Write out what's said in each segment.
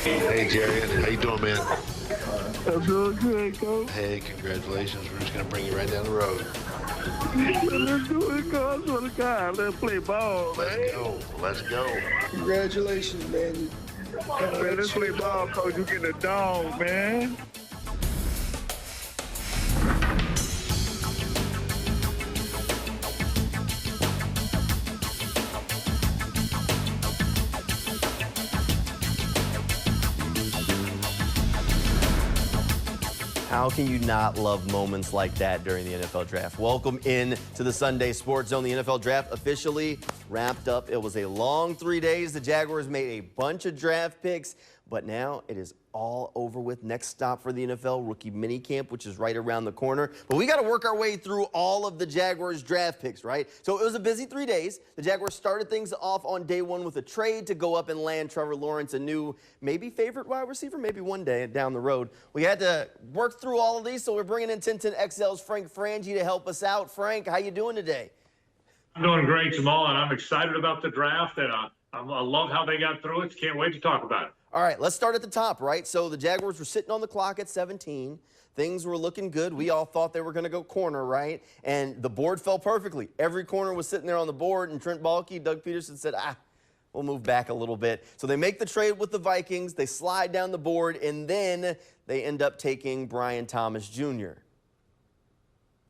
Hey, Jaren. How you doing, man? I'm doing good, Coach. Hey, congratulations. We're just going to bring you right down the road. Let's do it, Coach. For the God. Let's play ball, man. Let's go. Let's go. Congratulations, man. Man, let's play ball, Coach. You getting a dog, man. How can you not love moments like that during the NFL Draft? Welcome in to the Sunday Sports Zone. The NFL Draft officially wrapped up. It was a long 3 days. The Jaguars made a bunch of draft picks, but now it is all over with. Next stop for the NFL, rookie minicamp, which is right around the corner. But we got to work our way through all of the Jaguars draft picks, right? So it was a busy 3 days. The Jaguars started things off on day one with a trade to go up and land Trevor Lawrence, a new, maybe favorite wide receiver, maybe one day down the road. We had to work through all of these, so we're bringing in 1010XL's Frangie to help us out. Frank, how you doing today? I'm doing great, Jamal, and I'm excited about the draft, and I love how they got through it. Can't wait to talk about it. All right, let's start at the top, right? So the Jaguars were sitting on the clock at 17. Things were looking good. We all thought they were going to go corner, right? And the board fell perfectly. Every corner was sitting there on the board, and Trent Baalke, Doug Peterson said, we'll move back a little bit. So they make the trade with the Vikings. They slide down the board, and then they end up taking Brian Thomas Jr.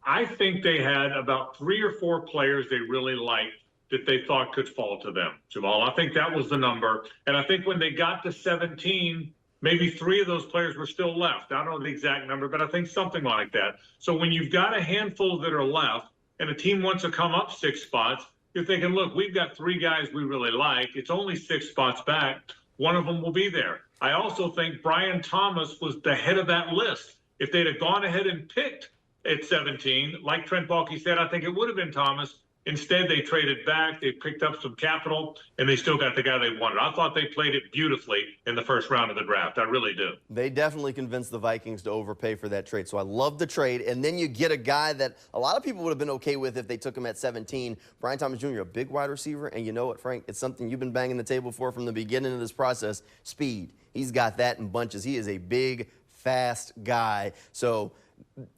I think they had about 3 or 4 players they really liked that they thought could fall to them, Jamal. I think that was the number. And I think when they got to 17, maybe 3 of those players were still left. I don't know the exact number, but I think something like that. So when you've got a handful that are left and a team wants to come up 6 spots, you're thinking, look, we've got 3 guys we really like. It's only 6 spots back. One of them will be there. I also think Brian Thomas was the head of that list. If they'd have gone ahead and picked at 17, like Trent Baalke said, I think it would have been Thomas. Instead, they traded back, they picked up some capital, and they still got the guy they wanted. I thought they played it beautifully in the first round of the draft. I really do. They definitely convinced the Vikings to overpay for that trade. So I love the trade. And then you get a guy that a lot of people would have been okay with if they took him at 17. Brian Thomas Jr., a big wide receiver. And you know what, Frank? It's something you've been banging the table for from the beginning of this process. Speed. He's got that in bunches. He is a big, fast guy. So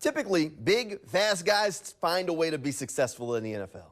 typically, big, fast guys find a way to be successful in the NFL.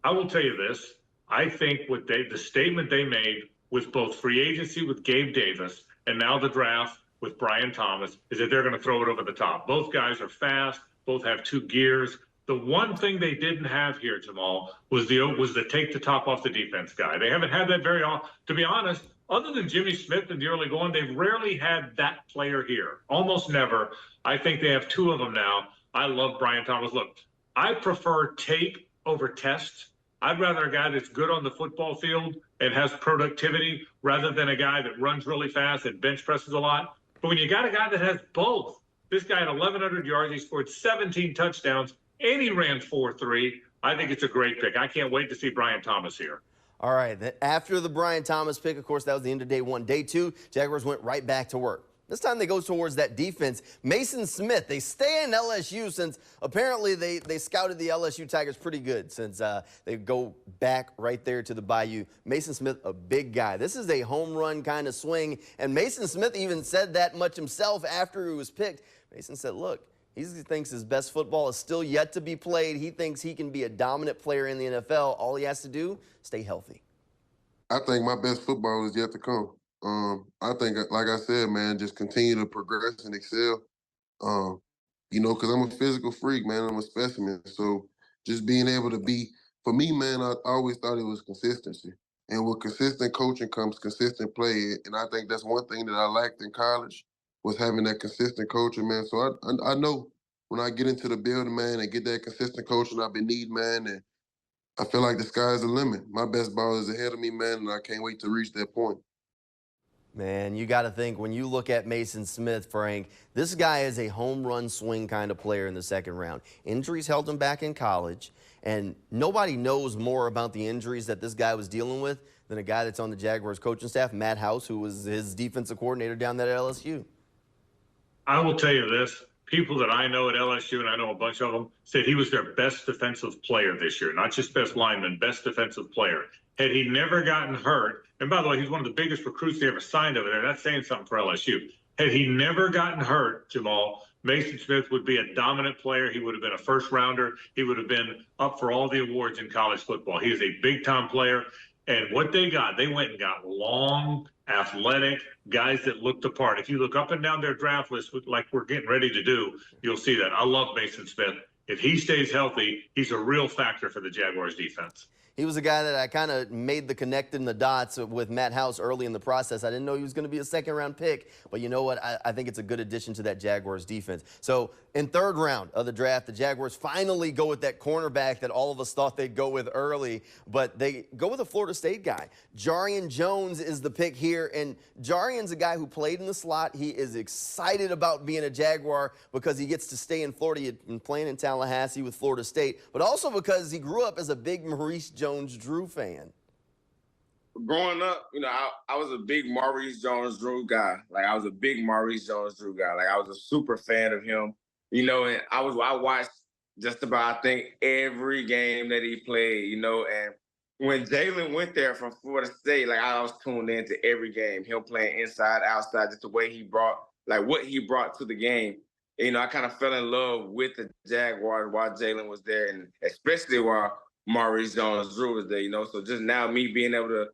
I will tell you this. I think the statement they made with both free agency with Gabe Davis and now the draft with Brian Thomas is that they're going to throw it over the top. Both guys are fast. Both have 2 gears. The one thing they didn't have here, Jamal, was the take the top off the defense guy. They haven't had that very often. To be honest, other than Jimmy Smith in the early going, they've rarely had that player here. Almost never. I think they have 2 of them now. I love Brian Thomas. Look, I prefer tape over tests. I'd rather a guy that's good on the football field and has productivity rather than a guy that runs really fast and bench presses a lot. But when you got a guy that has both, this guy had 1,100 yards, he scored 17 touchdowns, and he ran 4.3. I think it's a great pick. I can't wait to see Brian Thomas here. All right, after the Brian Thomas pick, of course, that was the end of day 1. Day 2, Jaguars went right back to work. This time they go towards that defense. Mason Smith, they stay in LSU since apparently they scouted the LSU Tigers pretty good since they go back right there to the Bayou. Mason Smith, a big guy. This is a home run kind of swing, and Mason Smith even said that much himself after he was picked. Mason said, look, he thinks his best football is still yet to be played. He thinks he can be a dominant player in the NFL. All he has to do, stay healthy. I think my best football is yet to come. I think, like I said, man, just continue to progress and excel. Because I'm a physical freak, man. I'm a specimen. So just being able to be, for me, man, I always thought it was consistency. And with consistent coaching comes consistent play. And I think that's one thing that I lacked in college was having that consistent coaching, man. So I know when I get into the building, man, and get that consistent coaching I've been needing, man, and I feel like the sky's the limit. My best ball is ahead of me, man, and I can't wait to reach that point. Man, you got to think, when you look at Mason Smith, Frank, this guy is a home run swing kind of player in the second round. Injuries held him back in college, and nobody knows more about the injuries that this guy was dealing with than a guy that's on the Jaguars coaching staff, Matt House, who was his defensive coordinator down there at LSU. I will tell you this. People that I know at LSU, and I know a bunch of them, said he was their best defensive player this year, not just best lineman, best defensive player. Had he never gotten hurt, and by the way, he's one of the biggest recruits they ever signed over there. That's saying something for LSU. Had he never gotten hurt, Jamal, Mason Smith would be a dominant player. He would have been a first rounder. He would have been up for all the awards in college football. He is a big time player. And what they went and got long, athletic guys that looked the part. If you look up and down their draft list, like we're getting ready to do, you'll see that. I love Mason Smith. If he stays healthy, he's a real factor for the Jaguars defense. He was a guy that I kind of made the connecting the dots with Matt House early in the process. I didn't know he was going to be a second-round pick, but you know what? I think it's a good addition to that Jaguars defense. So in third round of the draft, the Jaguars finally go with that cornerback that all of us thought they'd go with early, but they go with a Florida State guy. Jaren Jones is the pick here, and Jaren's a guy who played in the slot. He is excited about being a Jaguar because he gets to stay in Florida. He'd been playing in Tallahassee with Florida State, but also because he grew up as a big Maurice Jones-Drew fan. Growing up, I was a big Maurice Jones-Drew guy. Like, I was a big Maurice Jones-Drew guy. Like, I was a super fan of him. And I watched just about, I think, every game that he played, and when Jalen went there from Florida State, like, I was tuned into every game, him playing inside, outside, just the way he brought, like, what he brought to the game. I kind of fell in love with the Jaguars while Jalen was there, and especially while Maurice Jones-Drew was there, So just now me being able to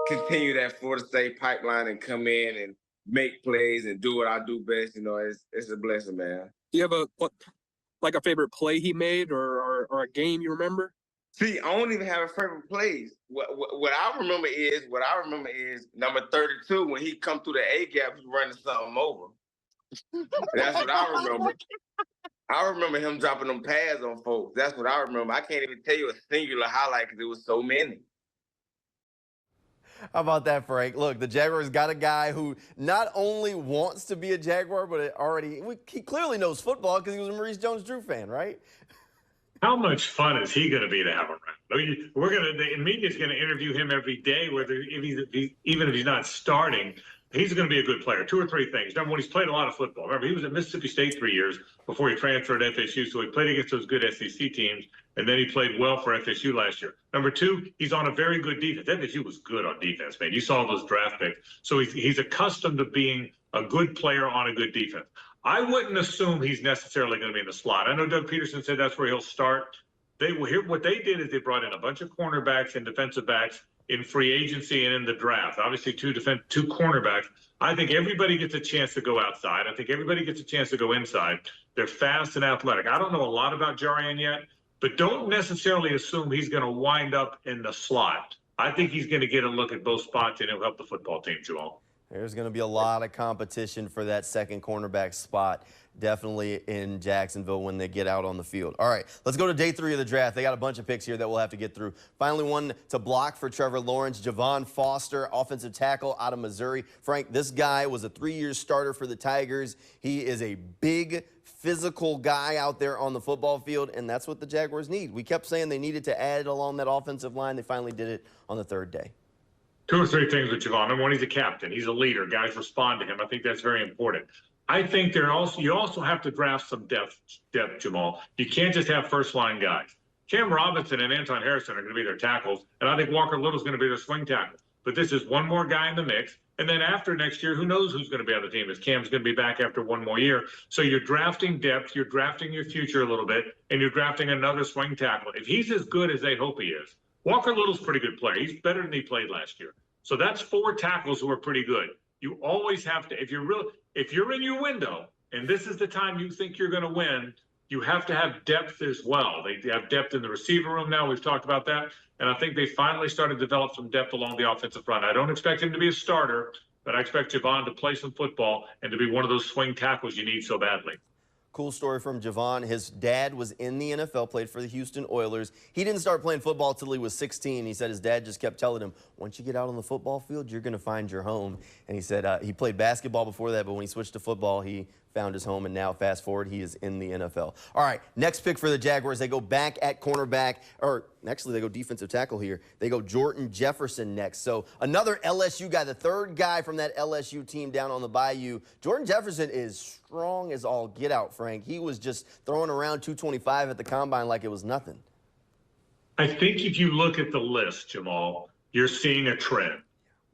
continue that Florida State pipeline and come in and make plays and do what I do best, it's a blessing, man. Do you have a favorite play he made or a game you remember? See, I don't even have a favorite plays. What I remember is number 32 when he come through the A gap, he running something over. That's what I remember. I remember him dropping them pads on folks. That's what I remember. I can't even tell you a singular highlight because it was so many. How about that, Frank? Look, the Jaguars got a guy who not only wants to be a Jaguar, but he clearly knows football because he was a Maurice Jones-Drew fan, right? How much fun is he going to be to have around? The media's going to interview him every day, even if he's not starting. He's going to be a good player. Two or three things. Number one, he's played a lot of football. Remember, he was at Mississippi State 3 years before he transferred to FSU, so he played against those good SEC teams, and then he played well for FSU last year. Number two, he's on a very good defense. FSU was good on defense, man. You saw those draft picks. So he's accustomed to being a good player on a good defense. I wouldn't assume he's necessarily going to be in the slot. I know Doug Peterson said that's where he'll start. What they did is they brought in a bunch of cornerbacks and defensive backs in free agency and in the draft. Obviously, two cornerbacks. I think everybody gets a chance to go outside. I think everybody gets a chance to go inside. They're fast and athletic. I don't know a lot about Jaren yet, but don't necessarily assume he's going to wind up in the slot. I think he's going to get a look at both spots, and he'll help the football team, Jamal. There's going to be a lot of competition for that second cornerback spot, definitely in Jacksonville when they get out on the field. All right, let's go to day 3 of the draft. They got a bunch of picks here that we'll have to get through. Finally, one to block for Trevor Lawrence, Javon Foster, offensive tackle out of Missouri. Frank, this guy was a 3-year starter for the Tigers. He is a big, physical guy out there on the football field, and that's what the Jaguars need. We kept saying they needed to add along that offensive line. They finally did it on the 3rd day. 2 or 3 things with Javon. Number one, he's a captain. He's a leader. Guys respond to him. I think that's very important. I think you also have to draft some depth, Jamal. You can't just have first-line guys. Cam Robinson and Anton Harrison are going to be their tackles, and I think Walker Little's going to be their swing tackle. But this is one more guy in the mix. And then after next year, who knows who's going to be on the team, as Cam's going to be back after one more year. So you're drafting depth, you're drafting your future a little bit, and you're drafting another swing tackle. If he's as good as they hope he is, Walker Little's a pretty good player. He's better than he played last year. So that's 4 tackles who are pretty good. You always have to, if you're in your window and this is the time you think you're going to win, you have to have depth as well. They have depth in the receiver room now. We've talked about that. And I think they finally started to develop some depth along the offensive front. I don't expect him to be a starter, but I expect Javon to play some football and to be one of those swing tackles you need so badly. Cool story from Javon. His dad was in the NFL, played for the Houston Oilers. He didn't start playing football until he was 16. He said his dad just kept telling him, once you get out on the football field, you're going to find your home. And he said he played basketball before that, but when he switched to football, he found his home, and now, fast forward, he is in the NFL. All right, next pick for the Jaguars. They go back at cornerback, or actually they go defensive tackle here. They go Jordan Jefferson next. So another LSU guy, the 3rd guy from that LSU team down on the Bayou. Jordan Jefferson is strong as all get out, Frank. He was just throwing around 225 at the combine like it was nothing. I think if you look at the list, Jamal, you're seeing a trend.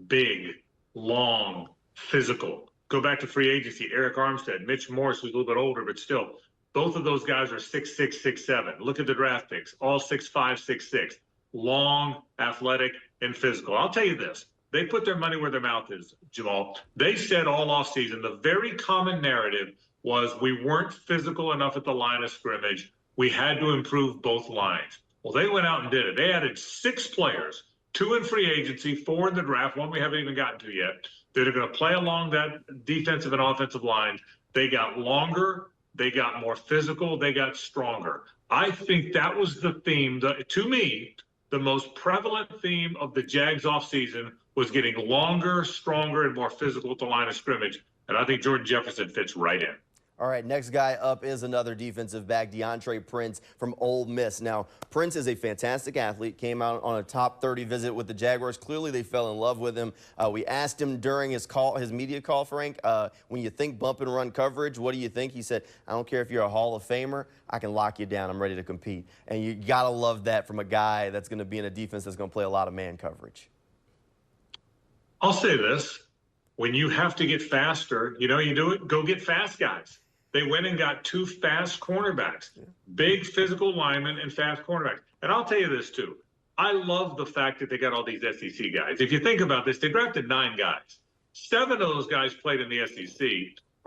big, long, physical. Go back to free agency, Eric Armstead, Mitch Morse, who's a little bit older, but still, both of those guys are 6'6", 6'7". Look at the draft picks, all 6'5", 6'6". Long, athletic, and physical. I'll tell you this. They put their money where their mouth is, Jamal. They said all offseason, the very common narrative was we weren't physical enough at the line of scrimmage. We had to improve both lines. Well, they went out and did it. They added 6 players, 2 in free agency, 4 in the draft, 1 we haven't even gotten to yet, that are going to play along that defensive and offensive line. They got longer. They got more physical. They got stronger. I think that was the theme. To me, the most prevalent theme of the Jags offseason was getting longer, stronger, and more physical at the line of scrimmage. And I think Jordan Jefferson fits right in. All right, next guy up is another defensive back, Diontre Prince from Ole Miss. Now, Prince is a fantastic athlete, came out on a top 30 visit with the Jaguars. Clearly, they fell in love with him. We asked him during his media call, Frank, when you think bump and run coverage, what do you think? He said, I don't care if you're a Hall of Famer, I can lock you down. I'm ready to compete. And you got to love that from a guy that's going to be in a defense that's going to play a lot of man coverage. I'll say this. When you have to get faster, you do it, go get fast guys. They went and got 2 fast cornerbacks, big physical linemen and fast cornerbacks. And I'll tell you this, too. I love the fact that they got all these SEC guys. If you think about this, they drafted 9 guys. 7 of those guys played in the SEC,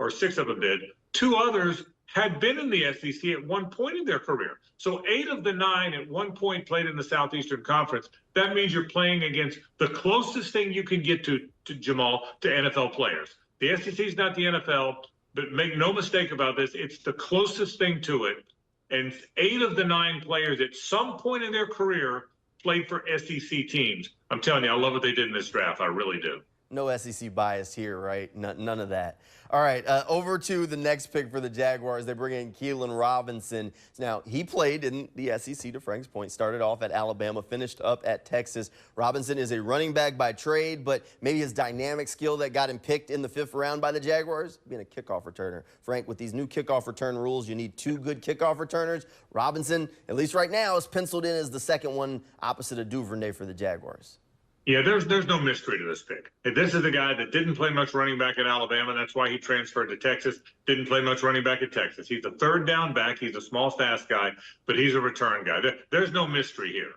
or 6 of them did. 2 others had been in the SEC at one point in their career. So 8 of the 9 at one point played in the Southeastern Conference. That means you're playing against the closest thing you can get to Jamal, to NFL players. The SEC is not the NFL. But make no mistake about this, it's the closest thing to it. And 8 of the 9 players at some point in their career played for SEC teams. I'm telling you, I love what they did in this draft. I really do. No SEC bias here, right? None of that. All right, over to the next pick for the Jaguars. They bring in Keelan Robinson. Now, he played in the SEC, to Frank's point, started off at Alabama, finished up at Texas. Robinson is a running back by trade, but maybe his dynamic skill that got him picked in the 5th round by the Jaguars, being a kickoff returner. Frank, with these new kickoff return rules, you need 2 good kickoff returners. Robinson, at least right now, is penciled in as the second one opposite of Duvernay for the Jaguars. Yeah, there's no mystery to this pick. This is a guy that didn't play much running back at Alabama. That's why he transferred to Texas. Didn't play much running back at Texas. He's a 3rd down back. He's a small, fast guy, but he's a return guy. There's no mystery here.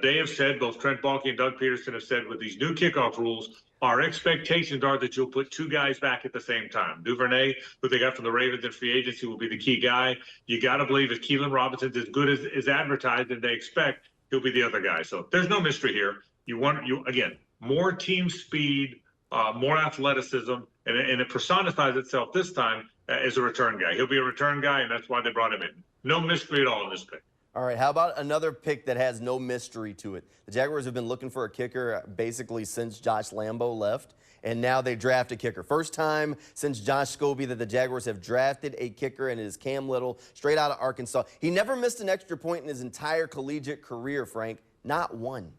They have said, both Trent Baalke and Doug Peterson have said, with these new kickoff rules, our expectations are that you'll put 2 guys back at the same time. Duvernay, who they got from the Ravens in free agency, will be the key guy. You got to believe if Keelan Robinson's as good as advertised and they expect, he'll be the other guy. So there's no mystery here. Again, more team speed, more athleticism, and it personifies itself this time as a return guy. He'll be a return guy, and that's why they brought him in. No mystery at all in this pick. All right, how about another pick that has no mystery to it? The Jaguars have been looking for a kicker basically since Josh Lambo left, and now they draft a kicker. First time since Josh Scobie that the Jaguars have drafted a kicker, and it is Cam Little, straight out of Arkansas. He never missed an extra point in his entire collegiate career, Frank. Not one.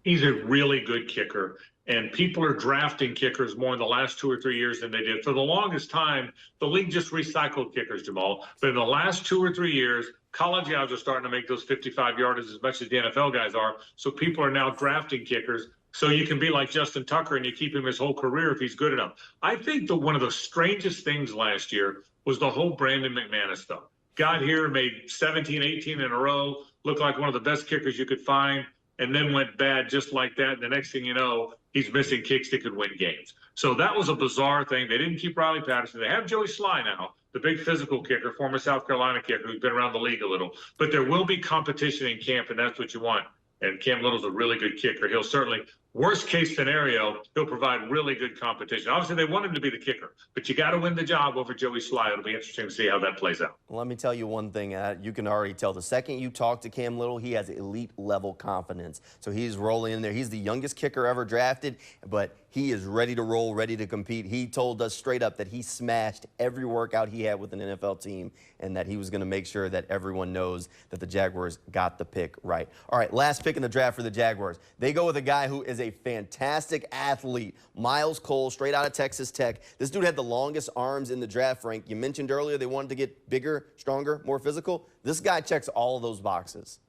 He's a really good kicker, and people are drafting kickers more in the last 2 or 3 years than they did. For the longest time, the league just recycled kickers, Jamal. But in the last 2 or 3 years, college guys are starting to make those 55-yarders as much as the NFL guys are. So people are now drafting kickers. So you can be like Justin Tucker and you keep him his whole career if he's good enough. I think one of the strangest things last year was the whole Brandon McManus stuff. Got here, made 17, 18 in a row, looked like one of the best kickers you could find, and then went bad just like that. And the next thing you know, he's missing kicks that could win games. So that was a bizarre thing. They didn't keep Riley Patterson. They have Joey Sly now, the big physical kicker, former South Carolina kicker who's been around the league a little. But there will be competition in camp, and that's what you want. And Cam Little's a really good kicker. He'll certainly, worst case scenario, he'll provide really good competition. Obviously, they want him to be the kicker, but you got to win the job over Joey Sly. It'll be interesting to see how that plays out. Well, let me tell you one thing. You can already tell the second you talk to Cam Little, he has elite level confidence. So he's rolling in there. He's the youngest kicker ever drafted, but he is ready to roll, ready to compete. He told us straight up that he smashed every workout he had with an NFL team and that he was going to make sure that everyone knows that the Jaguars got the pick right. All right, last pick in the draft for the Jaguars. They go with a guy who is a fantastic athlete, Miles Cole, straight out of Texas Tech. This dude had the longest arms in the draft, Frank. You mentioned earlier they wanted to get bigger, stronger, more physical. This guy checks all of those boxes.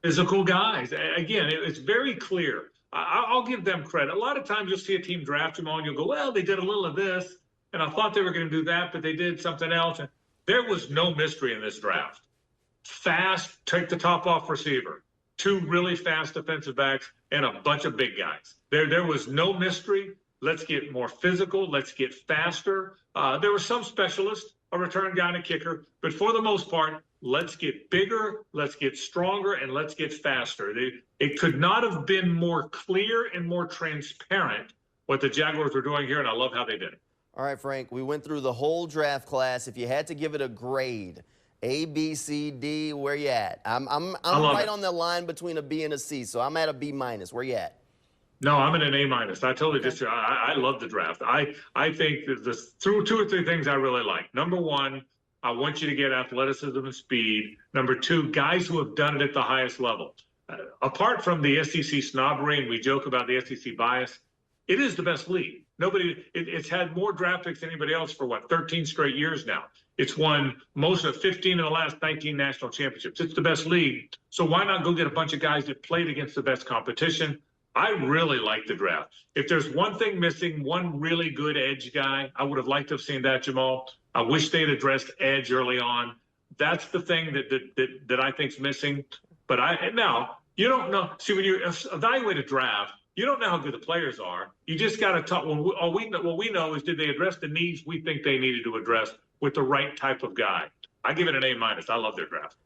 Physical guys. Again, it's very clear. I'll give them credit. A lot of times you'll see a team draft them all and you'll go, well, they did a little of this, and I thought they were going to do that, but they did something else. And there was no mystery in this draft. Fast, take the top off receiver, 2 really fast defensive backs, and a bunch of big guys. There was no mystery. Let's get more physical. Let's get faster. There were some specialists, a return guy and a kicker, but for the most part, let's get bigger, let's get stronger, and let's get faster. It could not have been more clear and more transparent what the Jaguars were doing here, and I love how they did it. All right, Frank, we went through the whole draft class. If you had to give it a grade, A, B, C, D, where you at? I'm right on the line between a B and a C, so I'm at a B minus. Where you at? No, I'm at an A minus. I totally disagree. I love the draft. I think there's 2 or 3 things I really like. Number 1, I want you to get athleticism and speed. Number 2, guys who have done it at the highest level. Apart from the SEC snobbery, and we joke about the SEC bias, it is the best league. It's had more draft picks than anybody else for 13 straight years now. It's won most of 15 of the last 19 national championships. It's the best league. So why not go get a bunch of guys that played against the best competition? I really like the draft. If there's one thing missing, one really good edge guy, I would have liked to have seen that, Jamal. I wish they'd addressed edge early on. That's the thing that I think's missing. But now you don't know. See, when you evaluate a draft, you don't know how good the players are. You just got to talk. What we know is, did they address the needs we think they needed to address with the right type of guy? I give it an A minus. I love their draft.